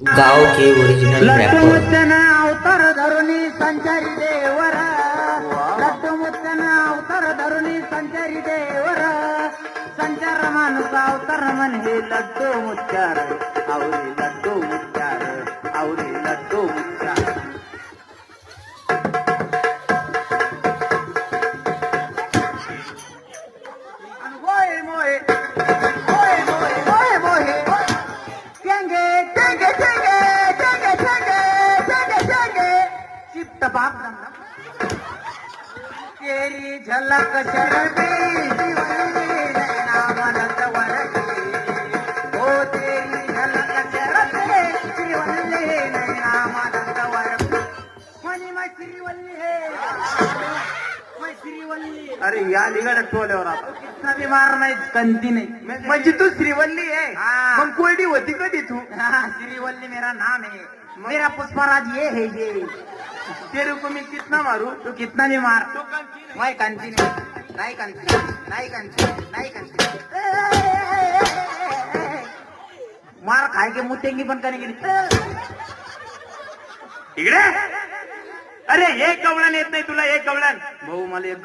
गाँव के ओरिजिनल लट्टू रैपर मुत्तन अवतार धरुणी संचारी देवर लट्टू मुत्तन अवतार धरुणी संचारी देवर संचार माणूस अवतार म्हणजे लड्डू मुच्चार आवरी लड्डू मुच्चार आवरी लड्डू मुच्चार मोहे मोहे मोहे मोहे मोहे मोहे टेंगे टेंगे टेंगे टेंगे टेंगे टेंगे टेंगे चिप्ट बाप तेरी झलक शर्मी नैना मनत वरकी ओ तेरी झलक शर्मी श्रीवल्ली नैना मनत वरकी मनी मै श्रीवल्ली है मै श्रीवल्ली अरे या निघाड्या टोल्यावर आता कितना बीमार नाही कंती नाही म्हणजे तू श्रीवल्ली आहे हाँ। मग कोरडी होती कधी तू हाँ, श्रीवल्ली मेरा नाम है मेरा पुष्पराज ये है ये तेरे को मी कितना मारू तू कितना भी मार तू कंची मैं कंती नहीं कंती नहीं कंती नहीं कंती मार खाए के मुतेंगी पण करेंगे इकडे अरे हे कवळण येत नाही तुला हे कवळण भाऊ मला एक